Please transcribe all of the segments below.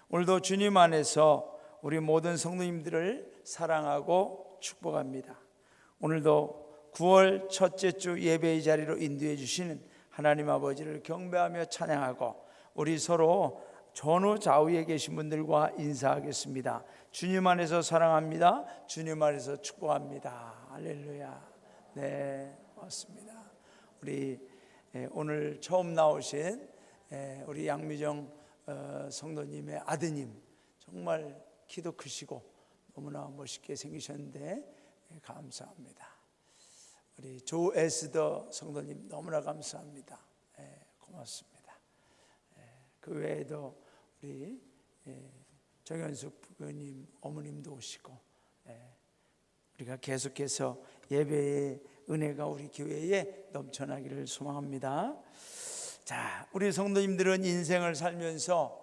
오늘도 주님 안에서 우리 모든 성도님들을 사랑하고 축복합니다. 오늘도 9월 첫째 주 예배의 자리로 인도해 주시는 하나님 아버지를 경배하며 찬양하고 우리 서로 전후 좌우에 계신 분들과 인사하겠습니다. 주님 안에서 사랑합니다. 주님 안에서 축복합니다. 할렐루야. 네, 맞습니다. 우리 오늘 처음 나오신 우리 양미정 성도님의 아드님, 정말 키도 크시고 너무나 멋있게 생기셨는데 감사합니다. 우리 조 에스더 성도님 너무나 감사합니다. 고맙습니다. 그 외에도 우리 정현숙 부모님, 어머님도 오시고 우리가 계속해서 예배의 은혜가 우리 교회에 넘쳐나기를 소망합니다. 자, 우리 성도님들은 인생을 살면서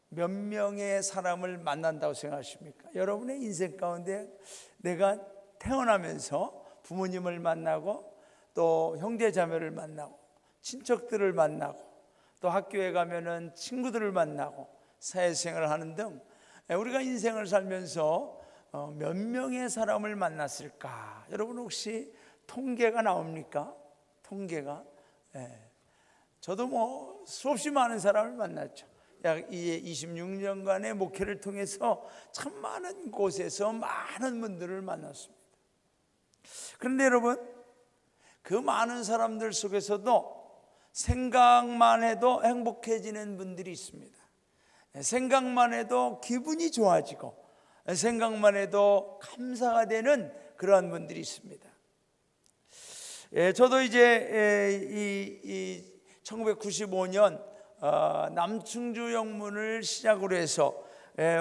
몇 명의 사람을 만난다고 생각하십니까? 여러분의 인생 가운데 내가 태어나면서 부모님을 만나고 또 형제 자매를 만나고 친척들을 만나고 또 학교에 가면은 친구들을 만나고 사회생활을 하는 등 우리가 인생을 살면서 몇 명의 사람을 만났을까? 여러분 혹시 통계가 나옵니까? 통계가? 저도 수없이 많은 사람을 만났죠. 약 26년간의 목회를 통해서 참 많은 곳에서 많은 분들을 만났습니다. 그런데 여러분, 그 많은 사람들 속에서도 생각만 해도 행복해지는 분들이 있습니다. 생각만 해도 기분이 좋아지고 생각만 해도 감사가 되는 그러한 분들이 있습니다. 저도 이제 1995년 남충주 영문을 시작으로 해서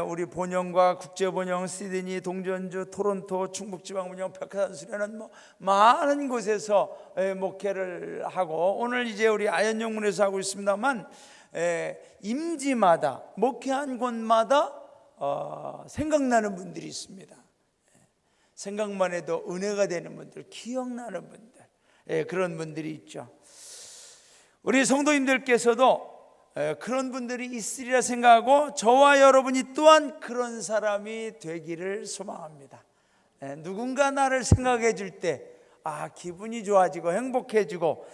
우리 본영과 국제본영, 시드니, 동전주, 토론토, 충북지방본영, 백화산 수련원 많은 곳에서 목회를 하고 오늘 이제 우리 아현영문에서 하고 있습니다만 임지마다 목회한 곳마다 생각나는 분들이 있습니다. 생각만 해도 은혜가 되는 분들, 기억나는 분들, 그런 분들이 있죠. 우리 성도님들께서도 그런 분들이 있으리라 생각하고 저와 여러분이 또한 그런 사람이 되기를 소망합니다. 누군가 나를 생각해 줄 때 기분이 좋아지고 행복해지고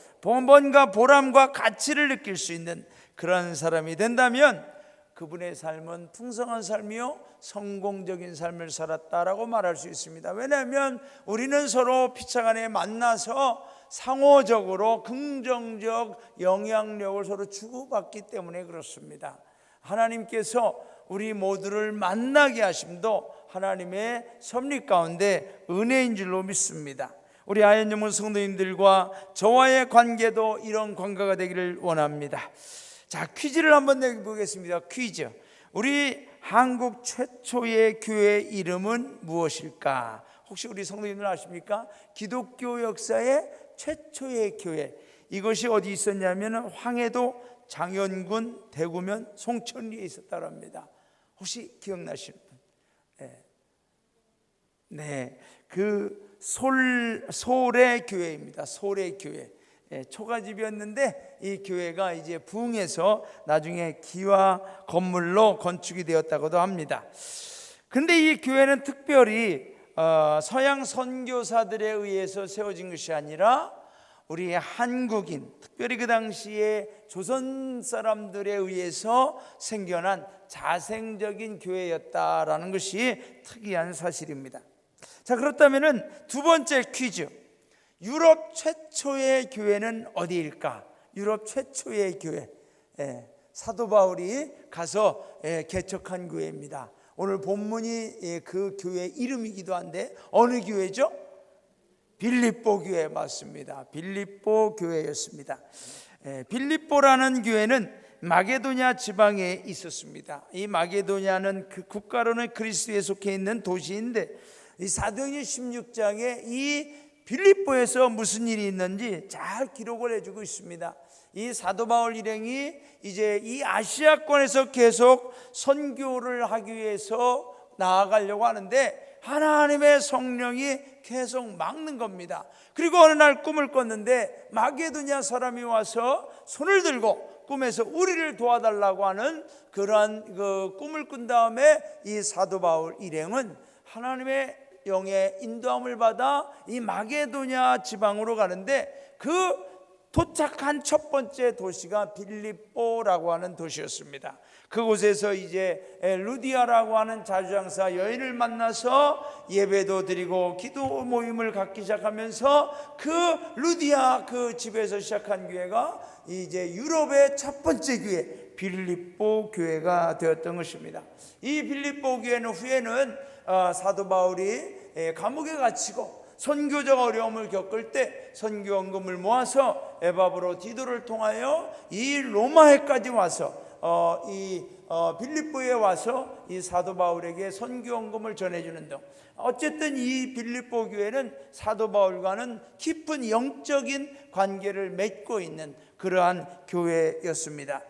뭔가 보람과 가치를 느낄 수 있는 그런 사람이 된다면 그분의 삶은 풍성한 삶이요 성공적인 삶을 살았다라고 말할 수 있습니다. 왜냐하면 우리는 서로 피차간에 만나서 상호적으로 긍정적 영향력을 서로 주고받기 때문에 그렇습니다. 하나님께서 우리 모두를 만나게 하심도 하나님의 섭리 가운데 은혜인 줄로 믿습니다. 우리 아현영문 성도님들과 저와의 관계도 이런 관계가 되기를 원합니다. 자, 퀴즈를 한번 내보겠습니다. 퀴즈. 우리 한국 최초의 교회 이름은 무엇일까? 혹시 우리 성도님들 아십니까? 기독교 역사의 최초의 교회, 이것이 어디 있었냐면 황해도 장현군 대구면 송천리에 있었다고 합니다. 혹시 기억나시는 분? 네, 그 소래 교회입니다. 소래 교회. 초가집이었는데 이 교회가 이제 부흥해서 나중에 기와 건물로 건축이 되었다고도 합니다. 근데 이 교회는 특별히 서양 선교사들에 의해서 세워진 것이 아니라 우리 한국인, 특별히 그 당시에 조선 사람들에 의해서 생겨난 자생적인 교회였다라는 것이 특이한 사실입니다. 자, 그렇다면은 두 번째 퀴즈. 유럽 최초의 교회는 어디일까? 유럽 최초의 교회, 사도 바울이 가서 개척한 교회입니다. 오늘 본문이 그 교회 이름이기도 한데 어느 교회죠? 빌립보 교회 맞습니다. 빌립보 교회였습니다. 빌립보라는 교회는 마게도냐 지방에 있었습니다. 이 마게도냐는 그 국가로는 그리스도에 속해 있는 도시인데 이 사도행전 16장에 이 빌립보에서 무슨 일이 있는지 잘 기록을 해주고 있습니다. 이 사도 바울 일행이 이제 이 아시아권에서 계속 선교를 하기 위해서 나아가려고 하는데 하나님의 성령이 계속 막는 겁니다. 그리고 어느 날 꿈을 꿨는데 마게도냐 사람이 와서 손을 들고 꿈에서 우리를 도와달라고 하는 그러한 그 꿈을 꾼 다음에 이 사도 바울 일행은 하나님의 영의 인도함을 받아 이 마게도냐 지방으로 가는데, 그 도착한 첫 번째 도시가 빌립보라고 하는 도시였습니다. 그곳에서 이제 루디아라고 하는 자주장사 여인을 만나서 예배도 드리고 기도 모임을 갖기 시작하면서 그 루디아 그 집에서 시작한 교회가 이제 유럽의 첫 번째 교회 빌립보 교회가 되었던 것입니다. 이 빌립보 교회는 후에는 사도 바울이 감옥에 갇히고 선교적 어려움을 겪을 때 선교원금을 모아서 에바브로디도를 통하여 이 로마에까지 와서 빌립보에 와서 이 사도 바울에게 선교원금을 전해주는 등, 어쨌든 이 빌립보 교회는 사도 바울과는 깊은 영적인 관계를 맺고 있는 그러한 교회였습니다.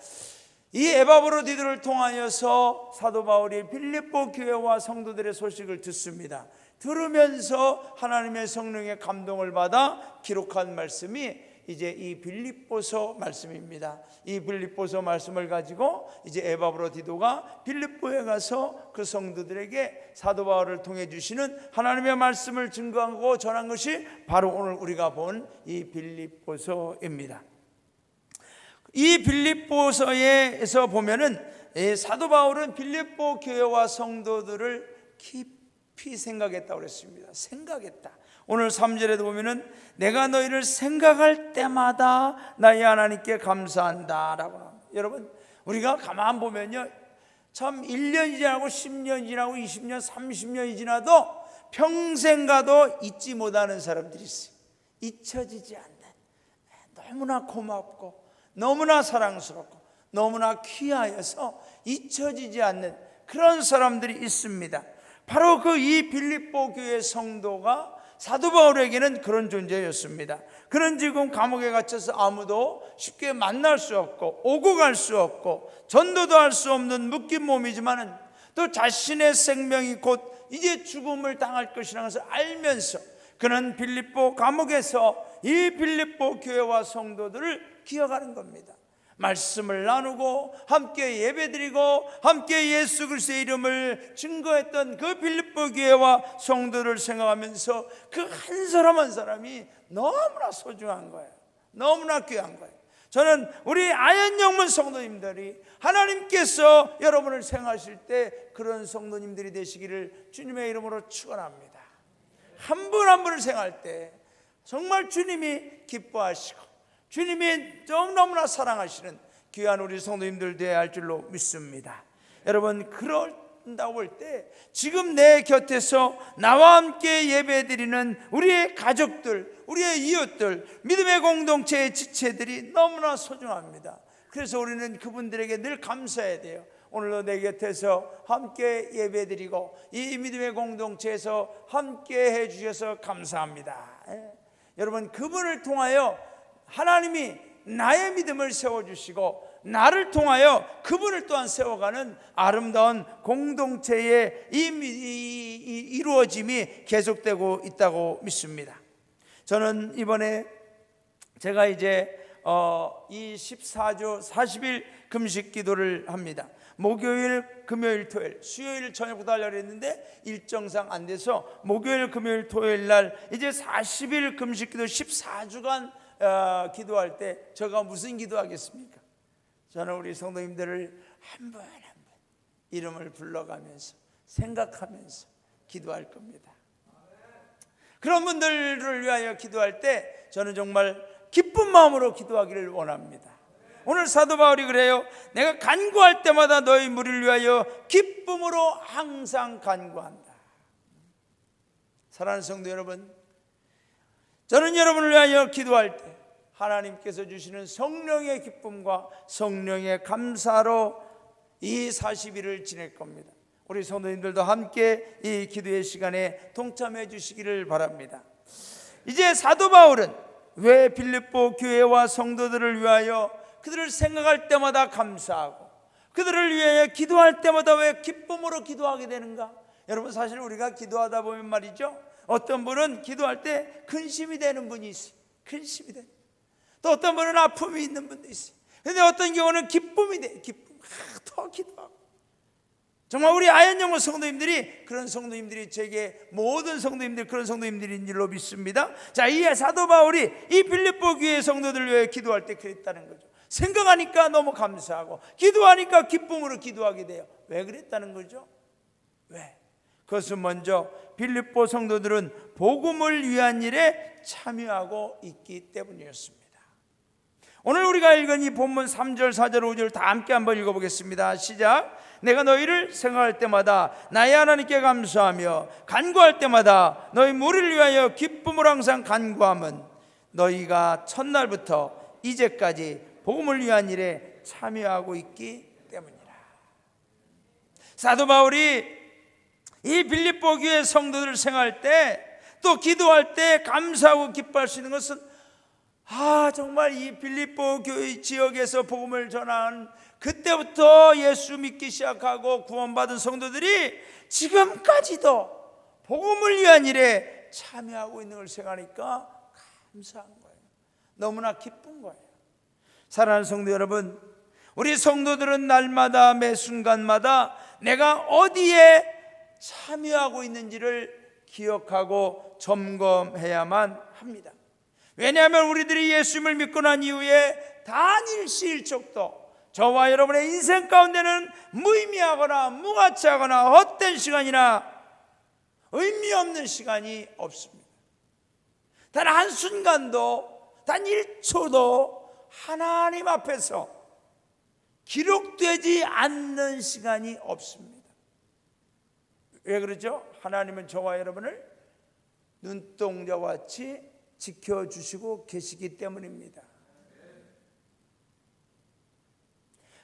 이 에바브로디도를 통하여서 사도 바울이 빌립보 교회와 성도들의 소식을 듣습니다. 들으면서 하나님의 성령의 감동을 받아 기록한 말씀이 이제 이 빌립보서 말씀입니다. 이 빌립보서 말씀을 가지고 이제 에바브로디도가 빌립보에 가서 그 성도들에게 사도 바울을 통해 주시는 하나님의 말씀을 증거하고 전한 것이 바로 오늘 우리가 본 이 빌립보서입니다. 이 빌립보서에서 보면은 사도 바울은 빌립보 교회와 성도들을 깊이 생각했다고 그랬습니다. 생각했다. 오늘 3절에도 보면은 내가 너희를 생각할 때마다 나의 하나님께 감사한다 라고 합니다. 여러분, 우리가 가만 보면요, 참 1년이 지나고 10년이 지나고 20년 30년이 지나도 평생 가도 잊지 못하는 사람들이 있어요. 잊혀지지 않는, 너무나 고맙고 너무나 사랑스럽고 너무나 귀하여서 잊혀지지 않는 그런 사람들이 있습니다. 바로 그 이 빌립보 교회 성도가 사도 바울에게는 그런 존재였습니다. 그는 지금 감옥에 갇혀서 아무도 쉽게 만날 수 없고 오고 갈 수 없고 전도도 할 수 없는 묶인 몸이지만은 또 자신의 생명이 곧 이제 죽음을 당할 것이라는 것을 알면서 그는 빌립보 감옥에서 이 빌립보 교회와 성도들을 기억하는 겁니다. 말씀을 나누고 함께 예배드리고 함께 예수 그리스도의 이름을 증거했던 그 빌립보 교회와 성도를 생각하면서 그 한 사람 한 사람이 너무나 소중한 거예요. 너무나 귀한 거예요. 저는 우리 아현영문 성도님들이 하나님께서 여러분을 생각하실 때 그런 성도님들이 되시기를 주님의 이름으로 축원합니다. 한 분 한 분을 생각할 때 정말 주님이 기뻐하시고 주님이 너무나 사랑하시는 귀한 우리 성도님들 되어야 할 줄로 믿습니다. 여러분, 그런다고 볼 때 지금 내 곁에서 나와 함께 예배드리는 우리의 가족들, 우리의 이웃들, 믿음의 공동체의 지체들이 너무나 소중합니다. 그래서 우리는 그분들에게 늘 감사해야 돼요. 오늘도 내 곁에서 함께 예배드리고 이 믿음의 공동체에서 함께 해주셔서 감사합니다. 여러분, 그분을 통하여 하나님이 나의 믿음을 세워주시고 나를 통하여 그분을 또한 세워가는 아름다운 공동체의 이루어짐이 계속되고 있다고 믿습니다. 저는 이번에 제가 이제 이 14주 40일 금식 기도를 합니다. 목요일, 금요일, 토요일, 수요일 저녁부터 하려고 했는데 일정상 안 돼서 목요일, 금요일, 토요일 날 이제 40일 금식 기도 14주간 기도할 때 제가 무슨 기도하겠습니까? 저는 우리 성도님들을 한 분 한 분 이름을 불러가면서 생각하면서 기도할 겁니다. 그런 분들을 위하여 기도할 때 저는 정말 기쁜 마음으로 기도하기를 원합니다. 오늘 사도 바울이 그래요. 내가 간구할 때마다 너희 무리를 위하여 기쁨으로 항상 간구한다. 사랑하는 성도 여러분, 저는 여러분을 위하여 기도할 때 하나님께서 주시는 성령의 기쁨과 성령의 감사로 이 40일을 지낼 겁니다. 우리 성도님들도 함께 이 기도의 시간에 동참해 주시기를 바랍니다. 이제 사도 바울은 왜 빌립보 교회와 성도들을 위하여 그들을 생각할 때마다 감사하고 그들을 위하여 기도할 때마다 왜 기쁨으로 기도하게 되는가? 여러분, 사실 우리가 기도하다 보면 말이죠, 어떤 분은 기도할 때 근심이 되는 분이 있어요. 근심이 되는. 또 어떤 분은 아픔이 있는 분도 있어요. 근데 어떤 경우는 기쁨이 돼. 기쁨. 더 기도하고. 정말 우리 아현영호 성도님들이 그런 성도님들이 제게 모든 성도님들 그런 성도님들인 줄로 믿습니다. 자, 이 사도 바울이 이 빌립보 교회 성도들 위해 기도할 때 그랬다는 거죠. 생각하니까 너무 감사하고 기도하니까 기쁨으로 기도하게 돼요. 왜 그랬다는 거죠? 왜? 그것은 먼저 빌립보 성도들은 복음을 위한 일에 참여하고 있기 때문이었습니다. 오늘 우리가 읽은 이 본문 3절, 4절, 5절 다 함께 한번 읽어보겠습니다. 시작. 내가 너희를 생각할 때마다 나의 하나님께 감사하며 간구할 때마다 너희 무리를 위하여 기쁨으로 항상 간구함은 너희가 첫날부터 이제까지 복음을 위한 일에 참여하고 있기 때문이라. 사도 바울이 이 빌립보 교회 성도들을 생각할 때 또 기도할 때 감사하고 기뻐할 수 있는 것은 정말 이 빌립보 교회 지역에서 복음을 전한 그때부터 예수 믿기 시작하고 구원받은 성도들이 지금까지도 복음을 위한 일에 참여하고 있는 걸 생각하니까 감사한 거예요. 너무나 기쁜 거예요. 사랑하는 성도 여러분, 우리 성도들은 날마다 매 순간마다 내가 어디에 참여하고 있는지를 기억하고 점검해야만 합니다. 왜냐하면 우리들이 예수님을 믿고 난 이후에 단 일시일척도 저와 여러분의 인생 가운데는 무의미하거나 무가치하거나 헛된 시간이나 의미 없는 시간이 없습니다. 단 한순간도 단 1초도 하나님 앞에서 기록되지 않는 시간이 없습니다. 왜 그러죠? 하나님은 저와 여러분을 눈동자와 같이 지켜주시고 계시기 때문입니다.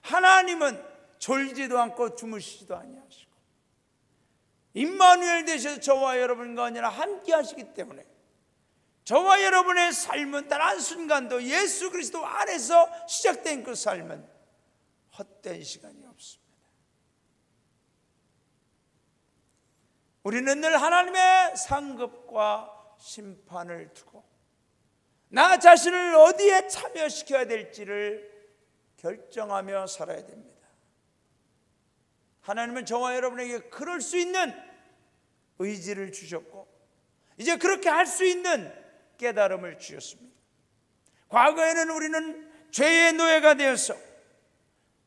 하나님은 졸지도 않고 주무시지도 아니하시고 임마누엘 되셔서 저와 여러분과 아니라 함께 하시기 때문에 저와 여러분의 삶은 단 한순간도 예수 그리스도 안에서 시작된 그 삶은 헛된 시간이 없습니다. 우리는 늘 하나님의 상급과 심판을 두고 나 자신을 어디에 참여시켜야 될지를 결정하며 살아야 됩니다. 하나님은 저와 여러분에게 그럴 수 있는 의지를 주셨고 이제 그렇게 할 수 있는 깨달음을 주셨습니다. 과거에는 우리는 죄의 노예가 되어서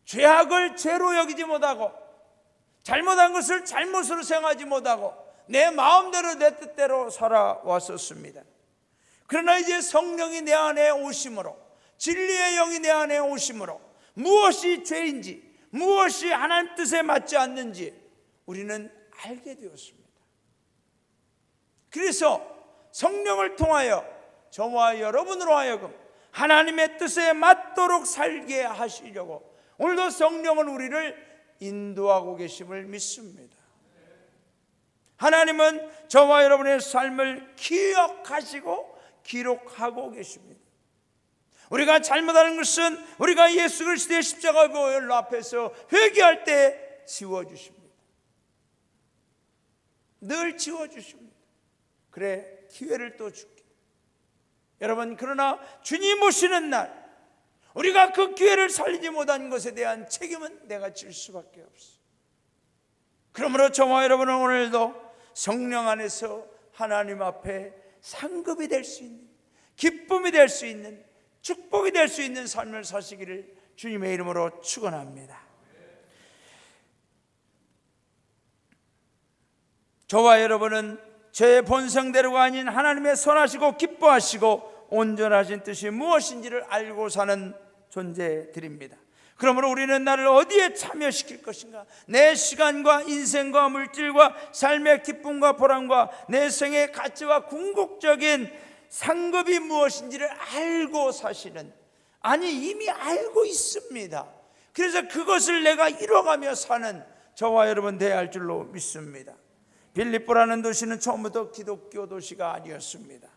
죄악을 죄로 여기지 못하고 잘못한 것을 잘못으로 생각하지 못하고 내 마음대로 내 뜻대로 살아왔었습니다. 그러나 이제 성령이 내 안에 오심으로 진리의 영이 내 안에 오심으로 무엇이 죄인지 무엇이 하나님 뜻에 맞지 않는지 우리는 알게 되었습니다. 그래서 성령을 통하여 저와 여러분으로 하여금 하나님의 뜻에 맞도록 살게 하시려고 오늘도 성령은 우리를 인도하고 계심을 믿습니다. 하나님은 저와 여러분의 삶을 기억하시고 기록하고 계십니다. 우리가 잘못하는 것은 우리가 예수 그리스도의 십자가 보혈 앞에서 회개할 때 지워주십니다. 늘 지워주십니다. 그래, 기회를 또 줄게. 여러분, 그러나 주님 오시는 날 우리가 그 기회를 살리지 못한 것에 대한 책임은 내가 질 수밖에 없어. 그러므로 저와 여러분은 오늘도 성령 안에서 하나님 앞에 상급이 될 수 있는, 기쁨이 될 수 있는, 축복이 될 수 있는 삶을 사시기를 주님의 이름으로 축원합니다. 저와 여러분은 제 본성대로가 아닌 하나님의 선하시고 기뻐하시고 온전하신 뜻이 무엇인지를 알고 사는 존재들입니다. 그러므로 우리는 나를 어디에 참여시킬 것인가? 내 시간과 인생과 물질과 삶의 기쁨과 보람과 내 생의 가치와 궁극적인 상급이 무엇인지를 알고 사시는, 아니 이미 알고 있습니다. 그래서 그것을 내가 이뤄가며 사는 저와 여러분 되어야 할 줄로 믿습니다. 빌립보라는 도시는 처음부터 기독교 도시가 아니었습니다.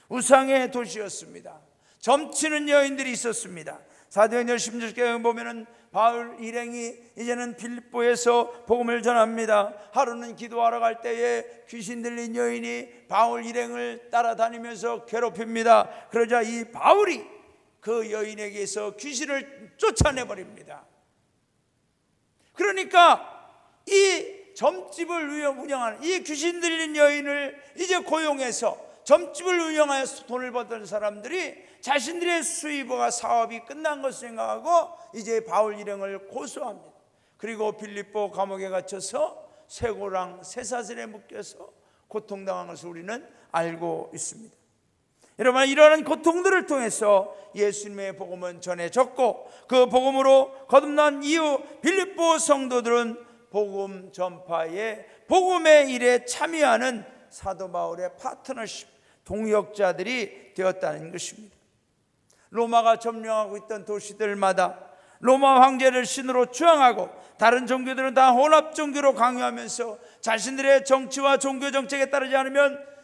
우상의 도시였습니다. 점치는 여인들이 있었습니다. 사도행전 16장에 보면은 바울 일행이 이제는 빌립보에서 복음을 전합니다. 하루는 기도하러 갈 때에 귀신 들린 여인이 바울 일행을 따라다니면서 괴롭힙니다. 그러자 이 바울이 그 여인에게서 귀신을 쫓아내버립니다. 그러니까 이 점집을 운영하는 이 귀신 들린 여인을 이제 고용해서 점집을 운영하여서 돈을 벌던 사람들이 자신들의 수입과 사업이 끝난 것을 생각하고 이제 바울 일행을 고소합니다. 그리고 빌립보 감옥에 갇혀서 쇠고랑 쇠사슬에 묶여서 고통당한 것을 우리는 알고 있습니다. 여러분, 이러한 고통들을 통해서 예수님의 복음은 전해졌고 그 복음으로 거듭난 이후 빌립보 성도들은 복음 전파에 복음의 일에 참여하는 사도 바울의 파트너십, 동역자들이 되었다는 것입니다. 로마가 점령하고 있던 도시들마다 로마 황제를 신으로 주장하고 다른 종교들은 다 혼합 종교로 강요하면서 자신들의 정치와 종교 정책에 따르지 않으면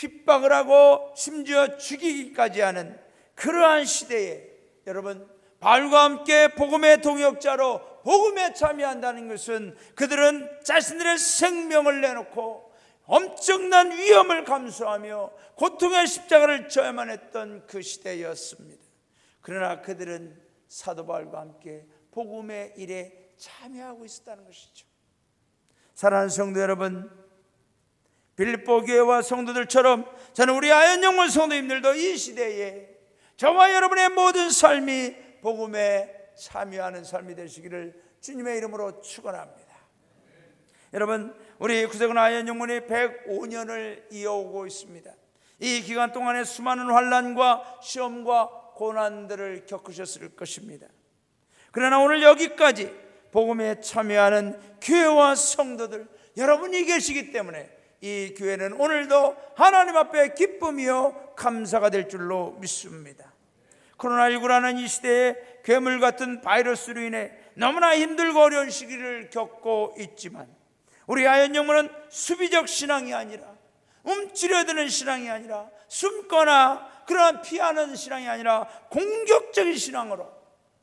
핍박을 하고 심지어 죽이기까지 하는 그러한 시대에 여러분, 바울과 함께 복음의 동역자로 복음에 참여한다는 것은 그들은 자신들의 생명을 내놓고 엄청난 위험을 감수하며 고통의 십자가를 져야만 했던 그 시대였습니다. 그러나 그들은 사도 바울과 함께 복음의 일에 참여하고 있었다는 것이죠. 사랑하는 성도 여러분, 빌립보 교회와 성도들처럼 저는 우리 아현영문 성도님들도 이 시대에 저와 여러분의 모든 삶이 복음에 참여하는 삶이 되시기를 주님의 이름으로 축원합니다. 여러분, 우리 구세군 아현영문이 105년을 이어오고 있습니다. 이 기간 동안에 수많은 환난과 시험과 고난들을 겪으셨을 것입니다. 그러나 오늘 여기까지 복음에 참여하는 교회와 성도들 여러분이 계시기 때문에 이 교회는 오늘도 하나님 앞에 기쁨이요 감사가 될 줄로 믿습니다. 코로나19라는 이 시대에 괴물 같은 바이러스로 인해 너무나 힘들고 어려운 시기를 겪고 있지만 우리 아현영문은 수비적 신앙이 아니라 움츠려드는 신앙이 아니라 숨거나 그러한 피하는 신앙이 아니라 공격적인 신앙으로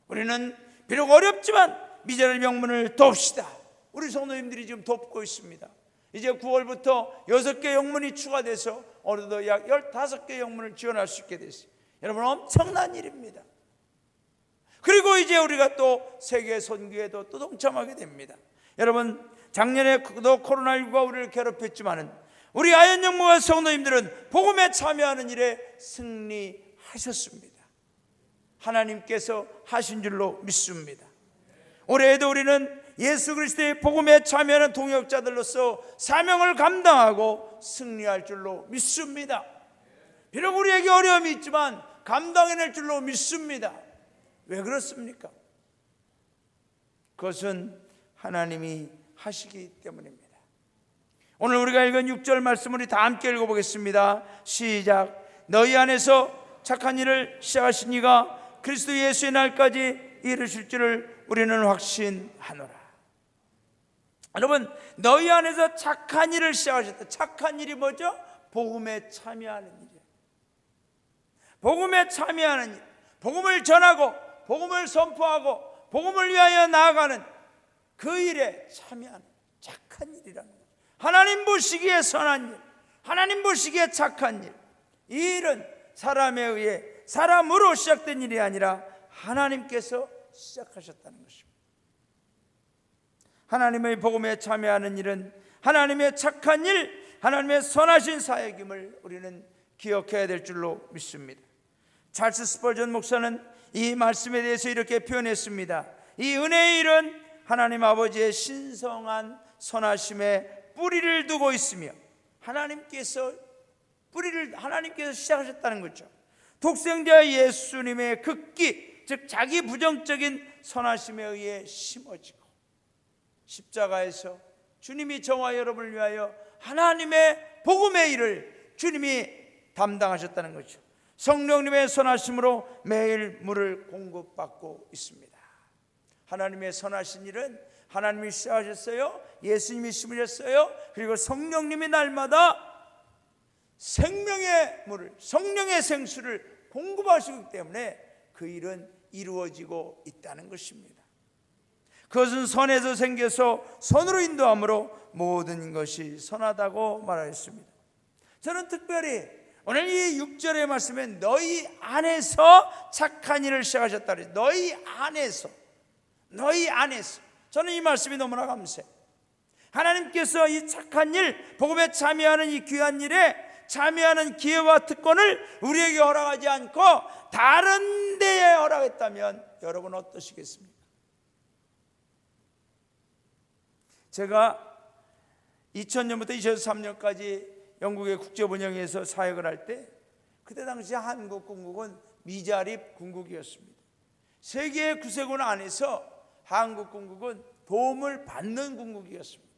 우리는 비록 어렵지만 미전의 영문을 돕시다. 우리 성도님들이 지금 돕고 있습니다. 이제 9월부터 6개 영문이 추가돼서 어느덧 약 15개 영문을 지원할 수 있게 됐어요. 여러분, 엄청난 일입니다. 그리고 이제 우리가 또 세계 선교에도 또 동참하게 됩니다. 여러분, 작년에도 코로나19가 우리를 괴롭혔지만은 우리 아현영문과 성도님들은 복음에 참여하는 일에 승리하셨습니다. 하나님께서 하신 줄로 믿습니다. 올해에도 우리는 예수 그리스도의 복음에 참여하는 동역자들로서 사명을 감당하고 승리할 줄로 믿습니다. 비록 우리에게 어려움이 있지만 감당해낼 줄로 믿습니다. 왜 그렇습니까? 그것은 하나님이 하시기 때문입니다. 오늘 우리가 읽은 6절 말씀을 다 함께 읽어보겠습니다. 시작. 너희 안에서 착한 일을 시작하신 이가 그리스도 예수의 날까지 이르실 줄을 우리는 확신하노라. 여러분, 너희 안에서 착한 일을 시작하셨다. 착한 일이 뭐죠? 복음에 참여하는 일이에요. 복음에 참여하는 일, 복음을 전하고 복음을 선포하고 복음을 위하여 나아가는 그 일에 참여하는 착한 일이라는 거예요. 하나님 보시기에 선한 일, 하나님 보시기에 착한 일. 이 일은 사람에 의해 사람으로 시작된 일이 아니라 하나님께서 시작하셨다는 것입니다. 하나님의 복음에 참여하는 일은 하나님의 착한 일, 하나님의 선하신 사역임을 우리는 기억해야 될 줄로 믿습니다. 찰스 스펄전 목사는 이 말씀에 대해서 이렇게 표현했습니다. 이 은혜의 일은 하나님 아버지의 신성한 선하심에 뿌리를 두고 있으며 하나님께서 시작하셨다는 거죠. 독생자 예수님의 극기, 즉 자기 부정적인 선하심에 의해 심어지고 십자가에서 주님이 저와 여러분을 위하여 하나님의 복음의 일을 주님이 담당하셨다는 거죠. 성령님의 선하심으로 매일 물을 공급받고 있습니다. 하나님의 선하신 일은 하나님이 시작하셨어요. 예수님이 심으셨어요. 그리고 성령님이 날마다 생명의 물을, 성령의 생수를 공급하시기 때문에 그 일은 이루어지고 있다는 것입니다. 그것은 선에서 생겨서 선으로 인도함으로 모든 것이 선하다고 말하였습니다. 저는 특별히 오늘 이 6절의 말씀에 너희 안에서 착한 일을 시작하셨다 그래요. 너희 안에서. 저는 이 말씀이 너무나 감사해요. 하나님께서 이 착한 일, 복음에 참여하는 이 귀한 일에 참여하는 기회와 특권을 우리에게 허락하지 않고 다른 데에 허락했다면 여러분 어떠시겠습니까? 제가 2000년부터 2003년까지 영국의 국제번영회에서 사역을 할 때, 그때 당시 한국군국은 미자립 군국이었습니다. 세계 9세군 안에서 한국군국은 도움을 받는 군국이었습니다.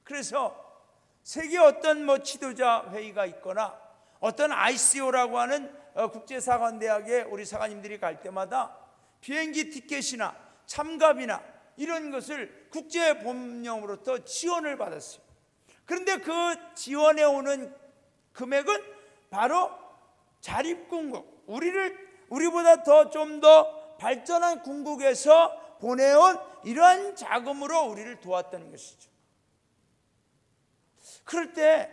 그래서 세계 어떤 지도자 회의가 있거나 어떤 ICO라고 하는 국제사관대학에 우리 사관님들이 갈 때마다 비행기 티켓이나 참갑이나 이런 것을 국제법령으로부터 지원을 받았어요. 그런데 그 지원해 오는 금액은 바로 자립군국, 우리보다 좀 더 발전한 군국에서 보내온 이러한 자금으로 우리를 도왔다는 것이죠. 그럴 때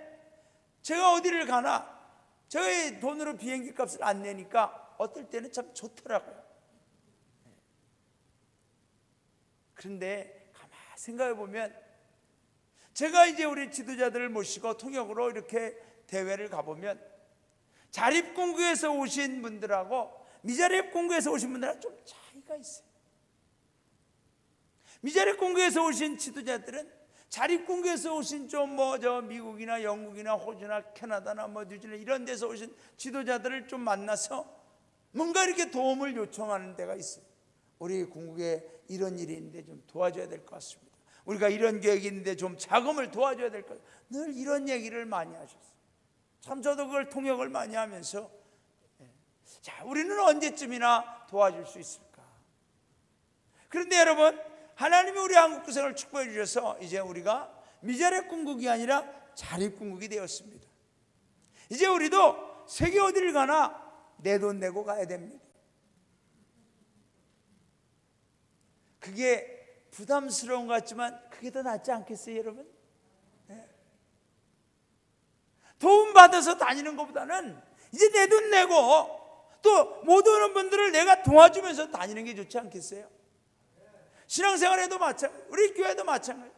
제가 어디를 가나 저희 돈으로 비행기 값을 안 내니까 어떨 때는 참 좋더라고요. 그런데 가만히 생각해 보면 제가 이제 우리 지도자들을 모시고 통역으로 이렇게 대회를 가보면 자립군국에서 오신 분들하고 미자립군국에서 오신 분들하고 좀 차이가 있어요. 미자립군국에서 오신 지도자들은 자립군국에서 오신 미국이나 영국이나 호주나 캐나다나 뉴질랜드 이런 데서 오신 지도자들을 좀 만나서 뭔가 이렇게 도움을 요청하는 데가 있어요. 우리 군국에 이런 일이 있는데 좀 도와줘야 될 것 같습니다. 우리가 이런 계획이 있는데 좀 자금을 도와줘야 될 것 같습니다. 늘 이런 얘기를 많이 하셨어요. 참 저도 그걸 통역을 많이 하면서 자, 우리는 언제쯤이나 도와줄 수 있을까? 그런데 여러분, 하나님이 우리 한국 구성을 축복해 주셔서 이제 우리가 미자립 군국이 아니라 자립 군국이 되었습니다. 이제 우리도 세계 어디를 가나 내 돈 내고 가야 됩니다. 그게 부담스러운 것 같지만 그게 더 낫지 않겠어요, 여러분? 네. 도움 받아서 다니는 것보다는 이제 내 돈 내고 또 못 오는 분들을 내가 도와주면서 다니는 게 좋지 않겠어요? 신앙생활에도 마찬가지, 우리 교회도 마찬가지.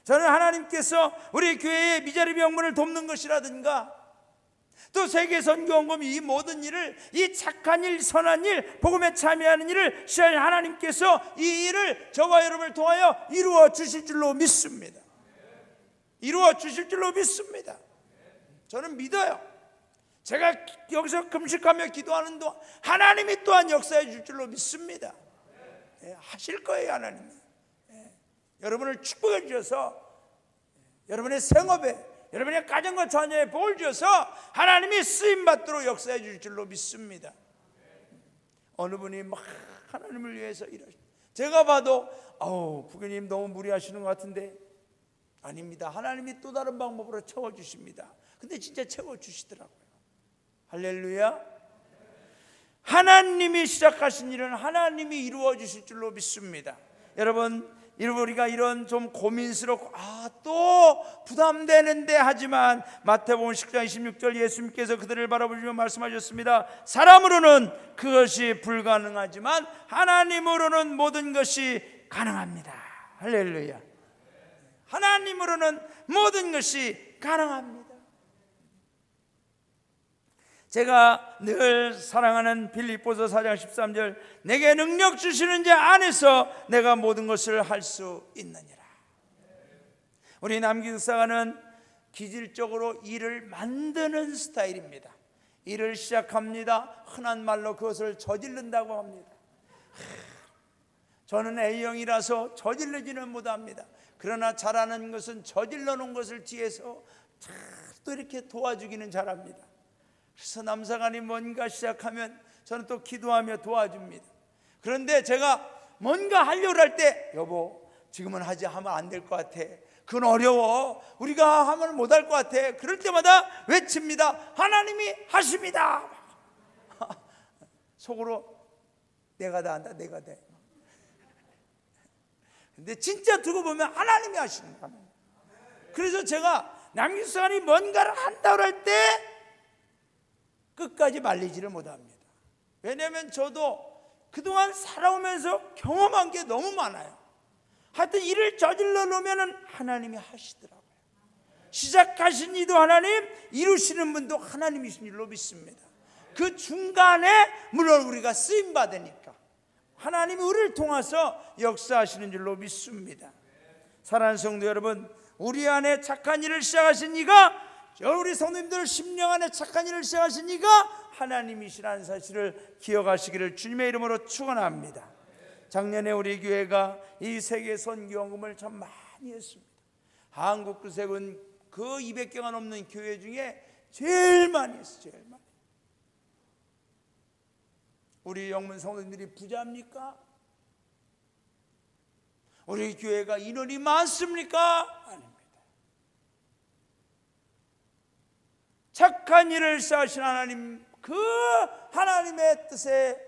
저는 하나님께서 우리 교회의 미자립 영문을 돕는 것이라든가 또 세계 선교원금 이 모든 일을, 이 착한 일, 선한 일, 복음에 참여하는 일을 시작하신 하나님께서 이 일을 저와 여러분을 통하여 이루어 주실 줄로 믿습니다. 이루어 주실 줄로 믿습니다. 저는 믿어요. 제가 여기서 금식하며 기도하는 동안 하나님이 또한 역사해 줄 줄로 믿습니다. 하실 거예요, 하나님이. 여러분을 축복해 주셔서 여러분의 생업에, 여러분의 가정과 자녀에 복을 주셔서 하나님이 쓰임받도록 역사해 줄 줄로 믿습니다. 어느 분이 막 하나님을 위해서 일하시고, 제가 봐도 부교님 너무 무리하시는 것 같은데, 아닙니다. 하나님이 또 다른 방법으로 채워주십니다. 근데 진짜 채워주시더라고요. 할렐루야. 하나님이 시작하신 일은 하나님이 이루어 주실 줄로 믿습니다. 여러분, 우리가 이런 좀 고민스럽고 또 부담되는데 하지만 마태복음 10장 26절 예수님께서 그들을 바라보시며 말씀하셨습니다. 사람으로는 그것이 불가능하지만 하나님으로는 모든 것이 가능합니다. 할렐루야. 하나님으로는 모든 것이 가능합니다. 제가 늘 사랑하는 빌립보서 4장 13절, 내게 능력 주시는 자 안에서 내가 모든 것을 할 수 있느니라. 우리 남기숙사가는 기질적으로 일을 만드는 스타일입니다. 일을 시작합니다. 흔한 말로 그것을 저지른다고 합니다. 저는 A형이라서 저질르지는 못합니다. 그러나 잘하는 것은 저질러 놓은 것을 뒤에서 또 이렇게 도와주기는 잘합니다. 그래서 남사간이 뭔가 시작하면 저는 또 기도하며 도와줍니다. 그런데 제가 뭔가 하려고 할 때, 여보 지금은 하면 안 될 것 같아, 그건 어려워, 우리가 하면 못할 것 같아, 그럴 때마다 외칩니다. 하나님이 하십니다. 속으로 내가 다 한다, 내가 돼. 근데 진짜 두고 보면 하나님이 하시는 거예요. 그래서 제가 남기수관이 뭔가를 한다고 할 때 끝까지 말리지를 못합니다. 왜냐하면 저도 그동안 살아오면서 경험한 게 너무 많아요. 하여튼 일을 저질러 놓으면 하나님이 하시더라고요. 시작하신 이도 하나님, 이루시는 분도 하나님이신 줄로 믿습니다. 그 중간에 물론 우리가 쓰임 받으니까 하나님이 우리를 통해서 역사하시는 줄로 믿습니다. 사랑하는 성도 여러분, 우리 안에 착한 일을 시작하신 이가, 우리 성도님들 심령 안에 착한 일을 시작하신 이가 하나님이시라는 사실을 기억하시기를 주님의 이름으로 축원합니다. 작년에 우리 교회가 이 세계 선교원금을 참 많이 했습니다. 한국 구sek은 그 200개가 넘는 교회 중에 제일 많이 했어요. 제일 많이. 우리 영문 성도님들이 부자입니까? 우리 교회가 인원이 많습니까? 아닙니다. 착한 일을 시작하신 하나님, 그 하나님의 뜻에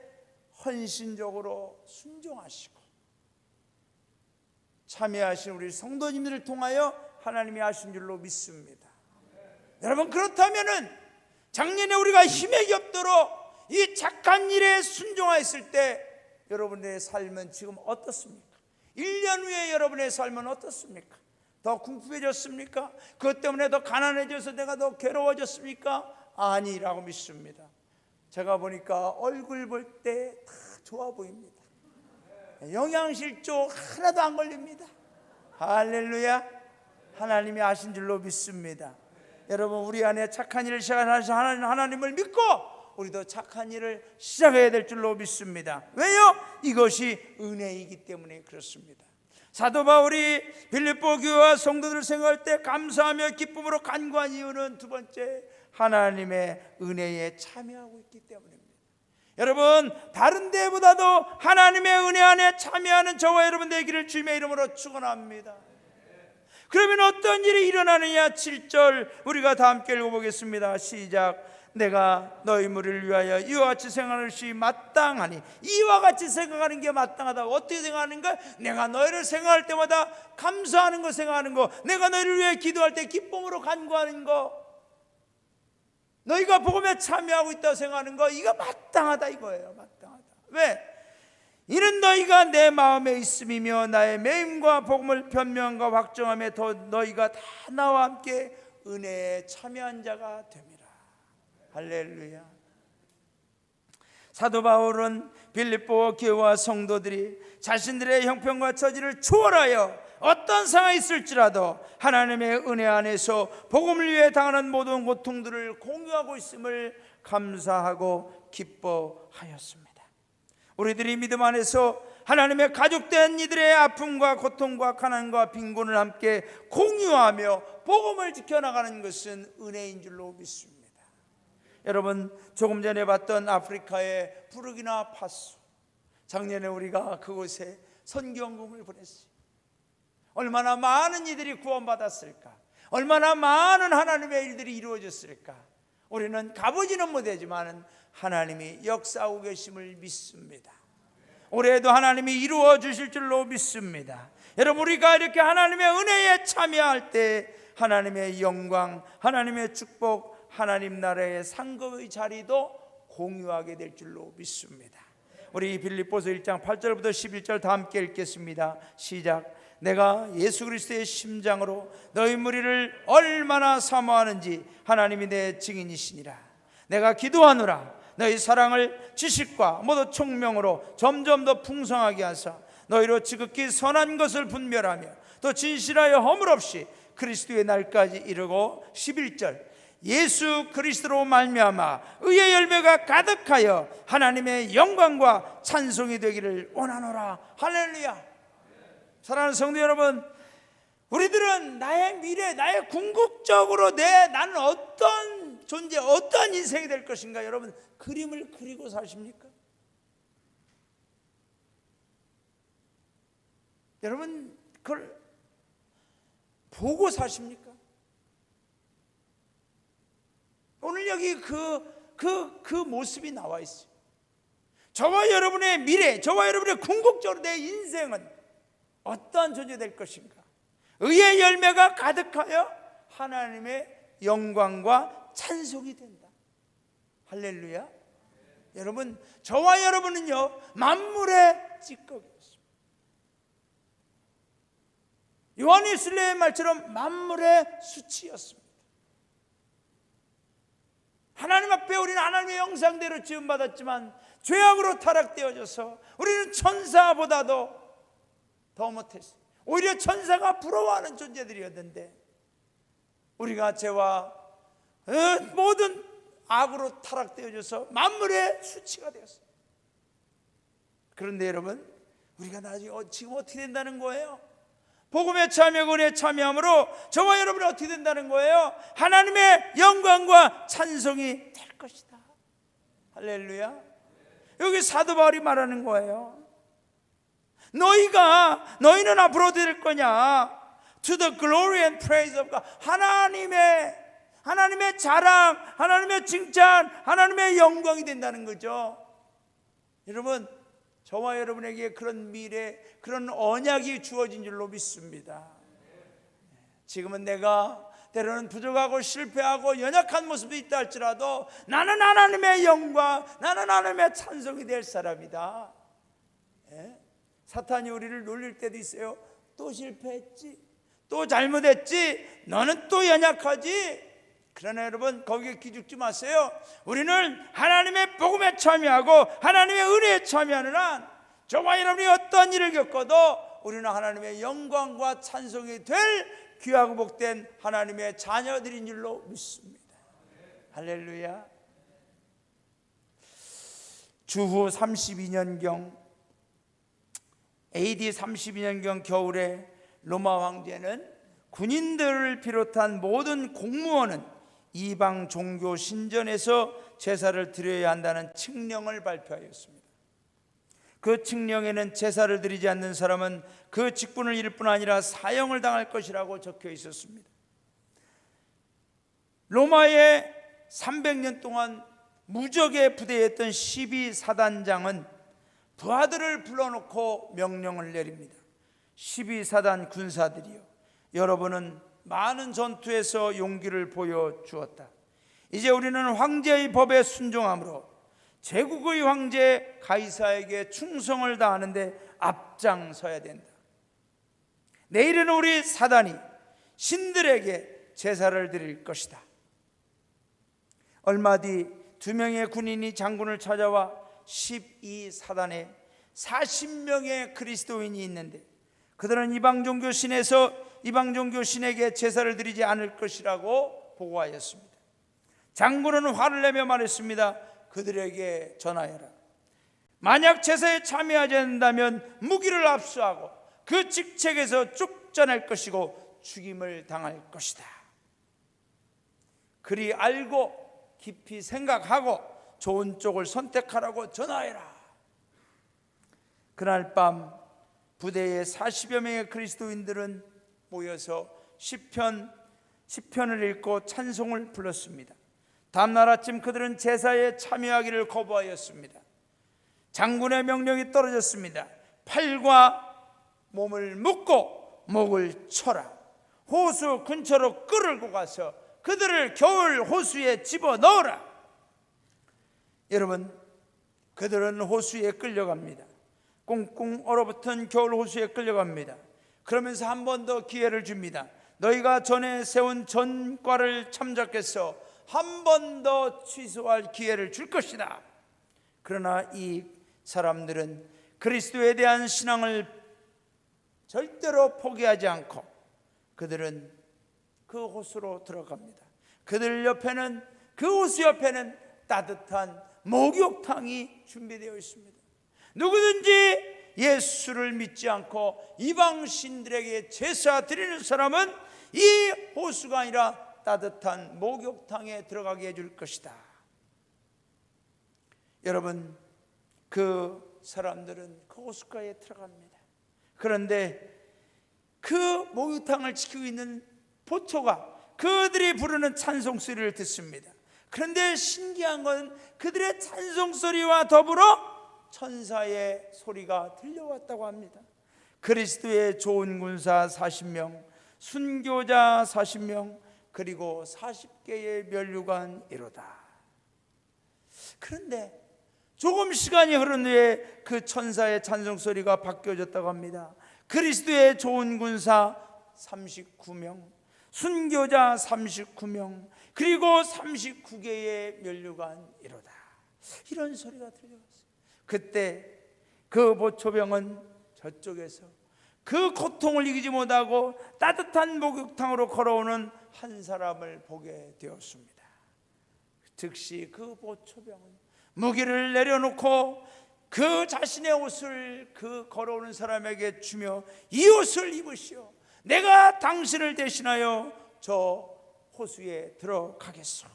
헌신적으로 순종하시고 참여하신 우리 성도님들을 통하여 하나님이 하신 줄로 믿습니다. 여러분, 그렇다면은 작년에 우리가 힘에 겹도록 이 착한 일에 순종하였을 때 여러분의 삶은 지금 어떻습니까? 1년 후에 여러분의 삶은 어떻습니까? 더 궁핍해졌습니까? 그것 때문에 더 가난해져서 내가 더 괴로워졌습니까? 아니라고 믿습니다. 제가 보니까 얼굴 볼 때 다 좋아 보입니다. 영양실조 하나도 안 걸립니다. 할렐루야. 하나님이 하신 줄로 믿습니다. 여러분, 우리 안에 착한 일을 시작하신 하나님을 믿고 우리도 착한 일을 시작해야 될 줄로 믿습니다. 왜요? 이것이 은혜이기 때문에 그렇습니다. 사도 바울이 빌립보 교회와 성도들을 생각할 때 감사하며 기쁨으로 간구한 이유는 두 번째, 하나님의 은혜에 참여하고 있기 때문입니다. 여러분, 다른 데보다도 하나님의 은혜 안에 참여하는 저와 여러분 되기를 주님의 이름으로 축원합니다. 그러면 어떤 일이 일어나느냐? 7절 우리가 다 함께 읽어보겠습니다. 시작. 내가 너희 무리를 위하여 이와 같이 생각하는 것이 마땅하니. 이와 같이 생각하는 게 마땅하다고. 어떻게 생각하는가? 내가 너희를 생각할 때마다 감사하는 거 생각하는 거, 내가 너희를 위해 기도할 때 기쁨으로 간구하는 거, 너희가 복음에 참여하고 있다고 생각하는 거, 이거 마땅하다 이거예요. 마땅하다. 왜? 이는 너희가 내 마음에 있음이며 나의 매임과 복음을 변명과 확정함에 더 너희가 다 나와 함께 은혜에 참여한 자가 됨이라. 할렐루야. 사도 바울은 빌립보 교회와 성도들이 자신들의 형편과 처지를 초월하여 어떤 상황이 있을지라도 하나님의 은혜 안에서 복음을 위해 당하는 모든 고통들을 공유하고 있음을 감사하고 기뻐하였습니다. 우리들이 믿음 안에서 하나님의 가족된 이들의 아픔과 고통과 가난과 빈곤을 함께 공유하며 복음을 지켜나가는 것은 은혜인 줄로 믿습니다. 여러분, 조금 전에 봤던 아프리카의 부르키나파소, 작년에 우리가 그곳에 선교원금을 보냈어요. 얼마나 많은 이들이 구원받았을까? 얼마나 많은 하나님의 일들이 이루어졌을까? 우리는 가보지는 못하지만 하나님이 역사하고 계심을 믿습니다. 올해도 하나님이 이루어 주실 줄로 믿습니다. 여러분, 우리가 이렇게 하나님의 은혜에 참여할 때 하나님의 영광, 하나님의 축복, 하나님 나라의 상급의 자리도 공유하게 될 줄로 믿습니다. 우리 빌립보서 1장 8절부터 11절 다 함께 읽겠습니다. 시작. 내가 예수 그리스도의 심장으로 너희 무리를 얼마나 사모하는지 하나님이 내 증인이시니라. 내가 기도하노라. 너희 사랑을 지식과 모두 총명으로 점점 더 풍성하게 하사 너희로 지극히 선한 것을 분별하며 또 진실하여 허물 없이 그리스도의 날까지 이르고 11절. 예수 그리스도로 말미암아 의의 열매가 가득하여 하나님의 영광과 찬송이 되기를 원하노라. 할렐루야. 사랑하는 성도 여러분, 우리들은 나의 미래, 나의 궁극적으로 나는 어떤 존재, 어떤 인생이 될 것인가, 여러분 그림을 그리고 사십니까? 여러분 그걸 보고 사십니까? 오늘 여기 그 모습이 나와 있어요. 저와 여러분의 미래, 저와 여러분의 궁극적으로 내 인생은 어떠한 존재 될 것인가? 의의 열매가 가득하여 하나님의 영광과 찬송이 된다. 할렐루야. 여러분, 저와 여러분은요 만물의 찌꺼기였습니다. 요한일서의 말처럼 만물의 수치였습니다. 하나님 앞에 우리는 하나님의 형상대로 지음받았지만 죄악으로 타락되어져서 우리는 천사보다도 더 못했어요. 오히려 천사가 부러워하는 존재들이었는데 우리가 죄와 모든 악으로 타락되어져서 만물의 수치가 되었어요. 그런데 여러분, 우리가 나중에 지금 어떻게 된다는 거예요? 복음에 참여하고 은혜에 참여함으로 저와 여러분이 어떻게 된다는 거예요? 하나님의 영광과 찬송이 될 것이다. 할렐루야. 여기 사도 바울이 말하는 거예요. 너희는 앞으로 될 거냐? To the glory and praise of God. 하나님의 자랑, 하나님의 칭찬, 하나님의 영광이 된다는 거죠. 여러분, 저와 여러분에게 그런 미래, 그런 언약이 주어진 줄로 믿습니다. 지금은 내가 때로는 부족하고 실패하고 연약한 모습이 있다 할지라도 나는 하나님의 영광, 나는 하나님의 찬송이 될 사람이다. 사탄이 우리를 놀릴 때도 있어요. 또 실패했지, 또 잘못했지, 너는 또 연약하지. 그러나 여러분, 거기에 기죽지 마세요. 우리는 하나님의 복음에 참여하고 하나님의 은혜에 참여하는 한 저와 여러분이 어떤 일을 겪어도 우리는 하나님의 영광과 찬송이 될 귀하고 복된 하나님의 자녀들인 줄로 믿습니다. 할렐루야. 주후 32년경 AD 32년경 겨울에 로마 황제는 군인들을 비롯한 모든 공무원은 이방 종교 신전에서 제사를 드려야 한다는 칙령을 발표하였습니다. 그 칙령에는 제사를 드리지 않는 사람은 그 직분을 잃을 뿐 아니라 사형을 당할 것이라고 적혀 있었습니다. 로마의 300년 동안 무적의 부대였던 12사단장은 부하들을 불러놓고 명령을 내립니다. 12사단 군사들이요, 여러분은 많은 전투에서 용기를 보여주었다. 이제 우리는 황제의 법에 순종함으로 제국의 황제 가이사에게 충성을 다하는데 앞장서야 된다. 내일은 우리 사단이 신들에게 제사를 드릴 것이다. 얼마 뒤 2명의 군인이 장군을 찾아와 12사단에 40명의 그리스도인이 있는데 그들은 이방 종교 신에게 제사를 드리지 않을 것이라고 보고하였습니다. 장군은 화를 내며 말했습니다. 그들에게 전하여라. 만약 제사에 참여하지 않는다면 무기를 압수하고 그 직책에서 쫓겨날 것이고 죽임을 당할 것이다. 그리 알고 깊이 생각하고 좋은 쪽을 선택하라고 전하여라. 그날 밤 부대의 40여 명의 그리스도인들은 모여서 시편을 읽고 찬송을 불렀습니다. 다음날 아침 그들은 제사에 참여하기를 거부하였습니다. 장군의 명령이 떨어졌습니다. 팔과 몸을 묶고 목을 쳐라. 호수 근처로 끌고 가서 그들을 겨울 호수에 집어넣어라. 여러분, 그들은 호수에 끌려갑니다. 꽁꽁 얼어붙은 겨울 호수에 끌려갑니다. 그러면서 한 번 더 기회를 줍니다. 너희가 전에 세운 전과를 참작해서 한 번 더 취소할 기회를 줄 것이다. 그러나 이 사람들은 그리스도에 대한 신앙을 절대로 포기하지 않고 그들은 그 호수로 들어갑니다. 그들 옆에는, 그 호수 옆에는 따뜻한 목욕탕이 준비되어 있습니다. 누구든지 예수를 믿지 않고 이방 신들에게 제사 드리는 사람은 이 호수가 아니라 따뜻한 목욕탕에 들어가게 해줄 것이다. 여러분, 그 사람들은 그 호수가에 들어갑니다. 그런데 그 목욕탕을 지키고 있는 보초가 그들이 부르는 찬송소리를 듣습니다. 그런데 신기한 건 그들의 찬송소리와 더불어 천사의 소리가 들려왔다고 합니다. 그리스도의 좋은 군사 40명, 순교자 40명, 그리고 40개의 면류관 이로다. 그런데 조금 시간이 흐른 후에 그 천사의 찬송 소리가 바뀌어졌다고 합니다. 그리스도의 좋은 군사 39명, 순교자 39명, 그리고 39개의 면류관이로다. 이런 소리가 들려왔어요. 그때 그 보초병은 저쪽에서 그 고통을 이기지 못하고 따뜻한 목욕탕으로 걸어오는 한 사람을 보게 되었습니다. 즉시 그 보초병은 무기를 내려놓고 그 자신의 옷을 그 걸어오는 사람에게 주며 이 옷을 입으시오. 내가 당신을 대신하여 저 호수에 들어가겠소.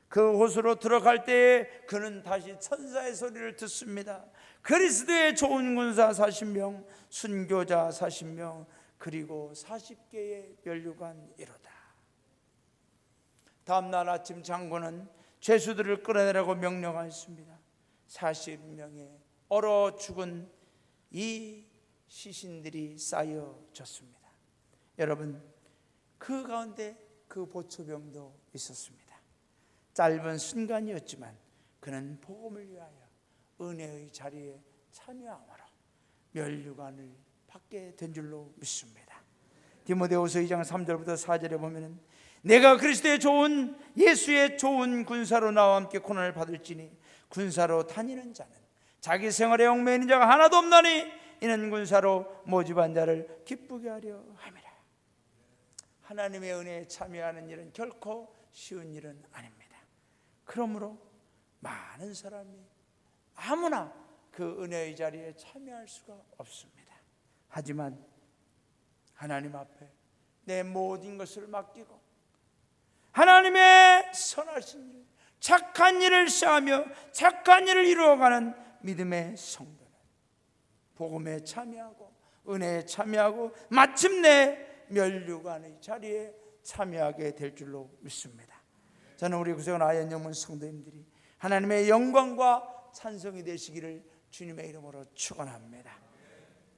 그 호수로 들어갈 때에 그는 다시 천사의 소리를 듣습니다. 그리스도의 좋은 군사 40명, 순교자 40명, 그리고 40개의 면류관이로다. 다음날 아침 장군은 죄수들을 끌어내라고 명령하였습니다. 40명의 얼어 죽은 이 시신들이 쌓여졌습니다. 여러분, 그 가운데 그 보초병도 있었습니다. 짧은 순간이었지만 그는 복음을 위하여 은혜의 자리에 참여함으로 면류관을 받게 된 줄로 믿습니다. 디모데후서 2장 3절부터 4절에 보면은 내가 그리스도의 좋은 예수의 좋은 군사로 나와 함께 고난을 받을지니 군사로 다니는 자는 자기 생활에 얽매이는 자가 하나도 없나니 이는 군사로 모집한 자를 기쁘게 하려 함이라. 하나님의 은혜에 참여하는 일은 결코 쉬운 일은 아닙니다. 그러므로 많은 사람이 아무나 그 은혜의 자리에 참여할 수가 없습니다. 하지만 하나님 앞에 내 모든 것을 맡기고 하나님의 선하신 일, 착한 일을 쌓으며 착한 일을 이루어가는 믿음의 성도는 복음에 참여하고 은혜에 참여하고 마침내 면류관의 자리에 참여하게 될 줄로 믿습니다. 저는 우리 구세군 아현영문 성도님들이 하나님의 영광과 찬송이 되시기를 주님의 이름으로 축원합니다.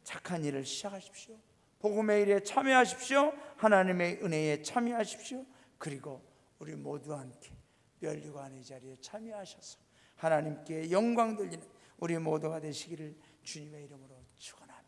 착한 일을 시작하십시오. 복음의 일에 참여하십시오. 하나님의 은혜에 참여하십시오. 그리고 우리 모두 함께 면류관의 자리에 참여하셔서 하나님께 영광 돌리는 우리 모두가 되시기를 주님의 이름으로 축원합니다.